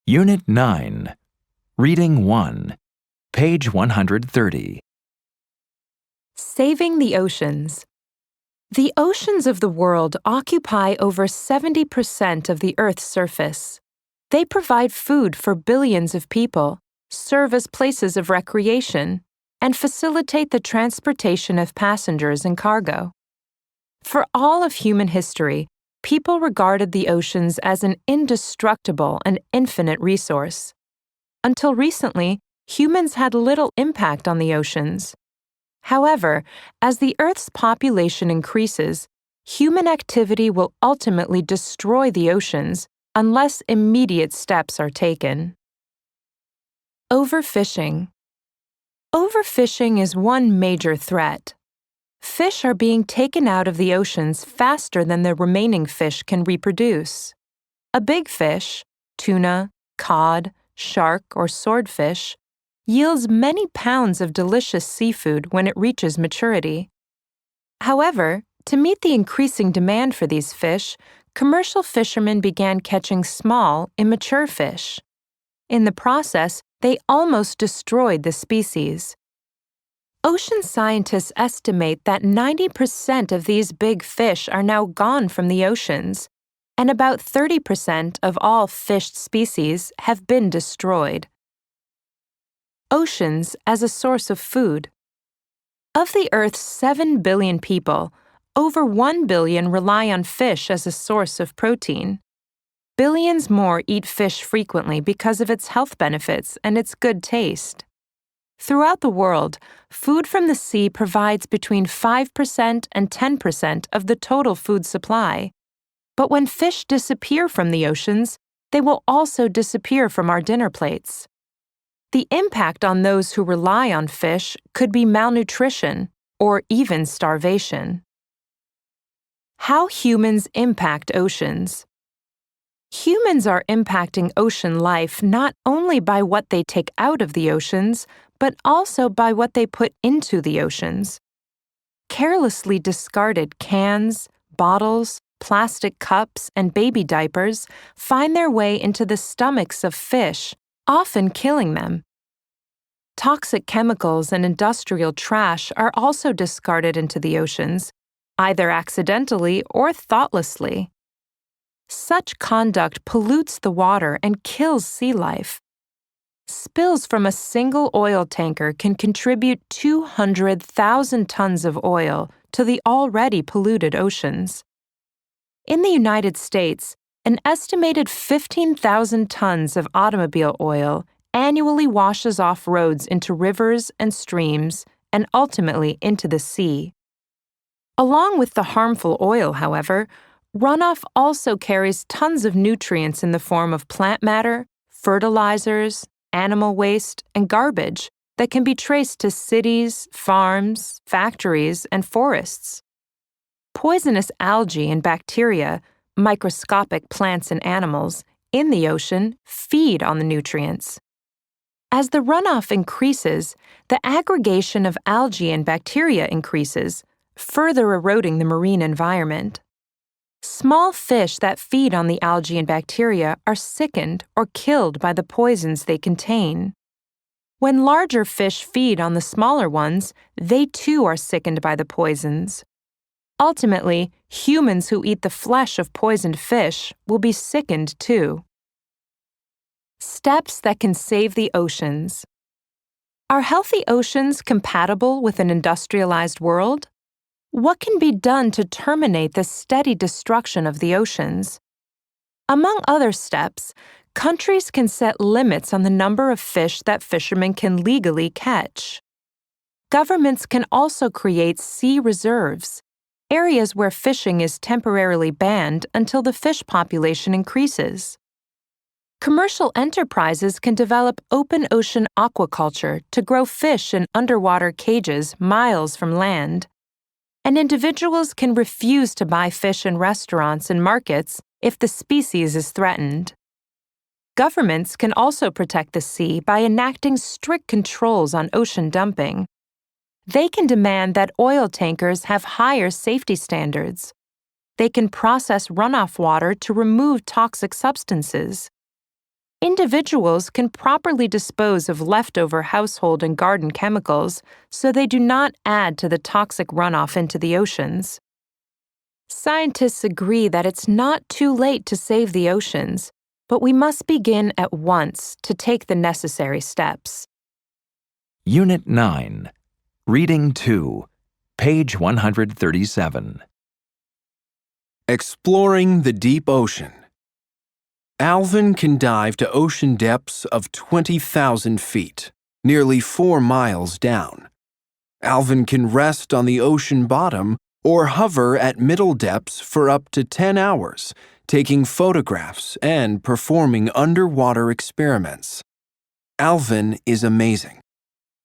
Unit 9, Reading 1, page 130. Saving the oceans. The oceans of the world occupy over 70% of the Earth's surface. They provide food for billions of people, serve as places of recreation, and facilitate the transportation of passengers and cargo. For all of human history, people regarded the oceans as an indestructible and infinite resource. Until recently, humans had little impact on the oceans. However, as the Earth's population increases, human activity will ultimately destroy the oceans unless immediate steps are taken. Overfishing. Overfishing is one major threat. Fish are being taken out of the oceans faster than the remaining fish can reproduce. A big fish, tuna, cod, shark, or swordfish, yields many pounds of delicious seafood when it reaches maturity. However, to meet the increasing demand for these fish, commercial fishermen began catching small, immature fish. In the process, they almost destroyed the species. Ocean scientists estimate that 90% of these big fish are now gone from the oceans, and about 30% of all fished species have been destroyed. Oceans as a source of food. Of the Earth's 7 billion people, over 1 billion rely on fish as a source of protein. Billions more eat fish frequently because of its health benefits and its good taste. Throughout the world, food from the sea provides between 5% and 10% of the total food supply. But when fish disappear from the oceans, they will also disappear from our dinner plates. The impact on those who rely on fish could be malnutrition or even starvation. How humans impact oceans. Humans are impacting ocean life not only by what they take out of the oceans, but also by what they put into the oceans. Carelessly discarded cans, bottles, plastic cups, and baby diapers find their way into the stomachs of fish, often killing them. Toxic chemicals and industrial trash are also discarded into the oceans, either accidentally or thoughtlessly. Such conduct pollutes the water and kills sea life. Spills from a single oil tanker can contribute 200,000 tons of oil to the already polluted oceans. In the United States, an estimated 15,000 tons of automobile oil annually washes off roads into rivers and streams and ultimately into the sea. Along with the harmful oil, however, runoff also carries tons of nutrients in the form of plant matter, fertilizers, animal waste, and garbage that can be traced to cities, farms, factories, and forests. Poisonous algae and bacteria, microscopic plants and animals, in the ocean feed on the nutrients. As the runoff increases, the aggregation of algae and bacteria increases, further eroding the marine environment. Small fish that feed on the algae and bacteria are sickened or killed by the poisons they contain. When larger fish feed on the smaller ones, they too are sickened by the poisons. Ultimately, humans who eat the flesh of poisoned fish will be sickened too. Steps that can save the oceans. Are healthy oceans compatible with an industrialized world? What can be done to terminate the steady destruction of the oceans? Among other steps, countries can set limits on the number of fish that fishermen can legally catch. Governments can also create sea reserves, areas where fishing is temporarily banned until the fish population increases. Commercial enterprises can develop open ocean aquaculture to grow fish in underwater cages miles from land. And individuals can refuse to buy fish in restaurants and markets if the species is threatened. Governments can also protect the sea by enacting strict controls on ocean dumping. They can demand that oil tankers have higher safety standards. They can process runoff water to remove toxic substances. Individuals can properly dispose of leftover household and garden chemicals so they do not add to the toxic runoff into the oceans. Scientists agree that it's not too late to save the oceans, but we must begin at once to take the necessary steps. Unit 9. Reading 2. Page 137. Exploring the deep ocean. Alvin can dive to ocean depths of 20,000 feet, nearly 4 miles down. Alvin can rest on the ocean bottom or hover at middle depths for up to 10 hours, taking photographs and performing underwater experiments. Alvin is amazing.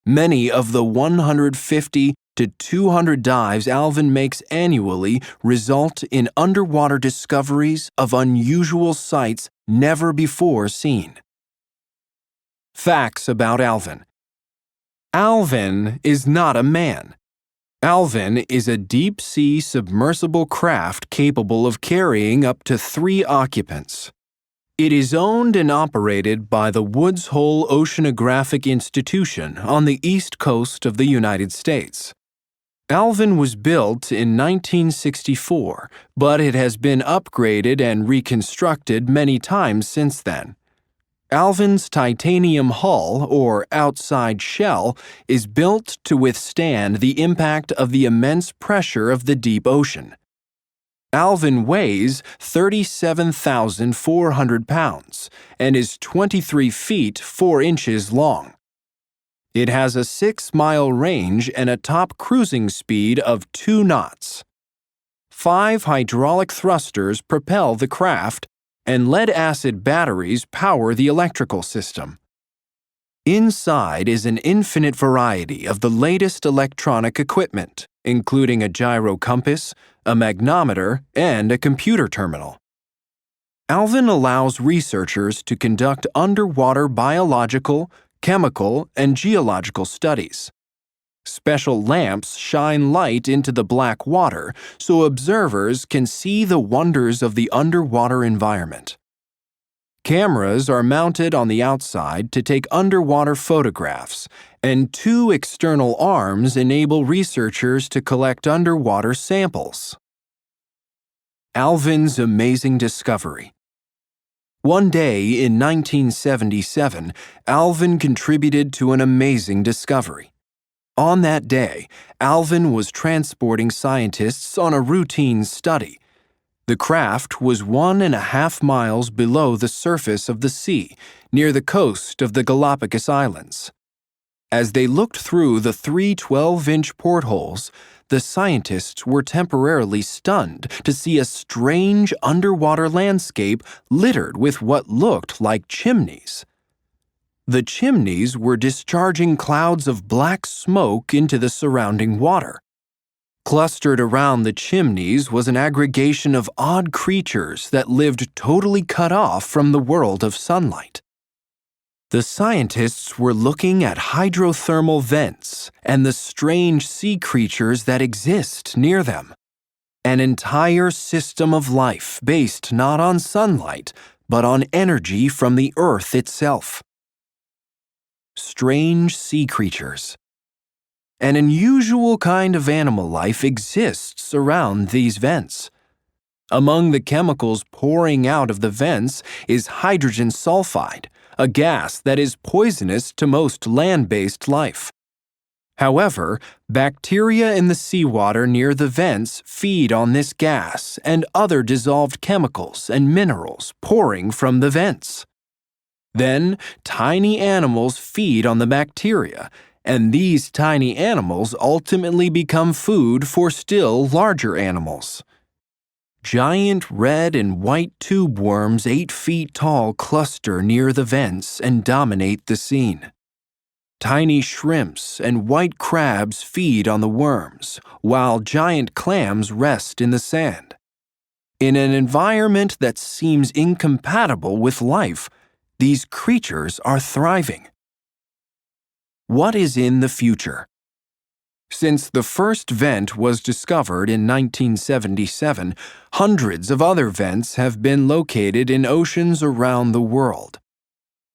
Many of the 150 to 200 dives Alvin makes annually result in underwater discoveries of unusual sights never before seen. Facts about Alvin. Alvin is not a man. Alvin is a deep-sea submersible craft capable of carrying up to 3 occupants. It is owned and operated by the Woods Hole Oceanographic Institution on the east coast of the United States. Alvin was built in 1964, but it has been upgraded and reconstructed many times since then. Alvin's titanium hull, or outside shell, is built to withstand the impact of the immense pressure of the deep ocean. Alvin weighs 37,400 pounds and is 23 feet 4 inches long. It has a 6-mile range and a top cruising speed of 2 knots. 5 hydraulic thrusters propel the craft, and lead-acid batteries power the electrical system. Inside is an infinite variety of the latest electronic equipment, including a gyro compass, a magnometer, and a computer terminal. Alvin allows researchers to conduct underwater biological, chemical, and geological studies. Special lamps shine light into the black water so observers can see the wonders of the underwater environment. Cameras are mounted on the outside to take underwater photographs, and 2 external arms enable researchers to collect underwater samples. Alvin's amazing discovery. One day in 1977, Alvin contributed to an amazing discovery. On that day, Alvin was transporting scientists on a routine study. The craft was 1.5 miles below the surface of the sea, near the coast of the Galapagos Islands. As they looked through the 3 12-inch portholes, the scientists were temporarily stunned to see a strange underwater landscape littered with what looked like chimneys. The chimneys were discharging clouds of black smoke into the surrounding water. Clustered around the chimneys was an aggregation of odd creatures that lived totally cut off from the world of sunlight. The scientists were looking at hydrothermal vents and the strange sea creatures that exist near them. An entire system of life based not on sunlight, but on energy from the earth itself. Strange sea creatures. An unusual kind of animal life exists around these vents. Among the chemicals pouring out of the vents is hydrogen sulfide, a gas that is poisonous to most land-based life. However, bacteria in the seawater near the vents feed on this gas and other dissolved chemicals and minerals pouring from the vents. Then, tiny animals feed on the bacteria, and these tiny animals ultimately become food for still larger animals. Giant red and white tube worms 8 feet tall cluster near the vents and dominate the scene. Tiny shrimps and white crabs feed on the worms, while giant clams rest in the sand. In an environment that seems incompatible with life, these creatures are thriving. What is in the future? Since the first vent was discovered in 1977, hundreds of other vents have been located in oceans around the world.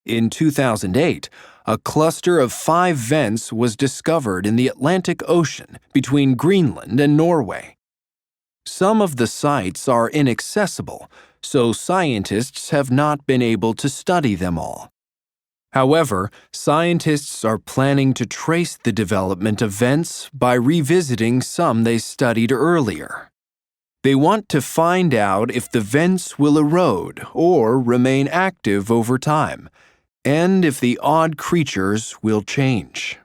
In 2008, a cluster of 5 vents was discovered in the Atlantic Ocean between Greenland and Norway. Some of the sites are inaccessible, so scientists have not been able to study them all. However, scientists are planning to trace the development of vents by revisiting some they studied earlier. They want to find out if the vents will erode or remain active over time, and if the odd creatures will change.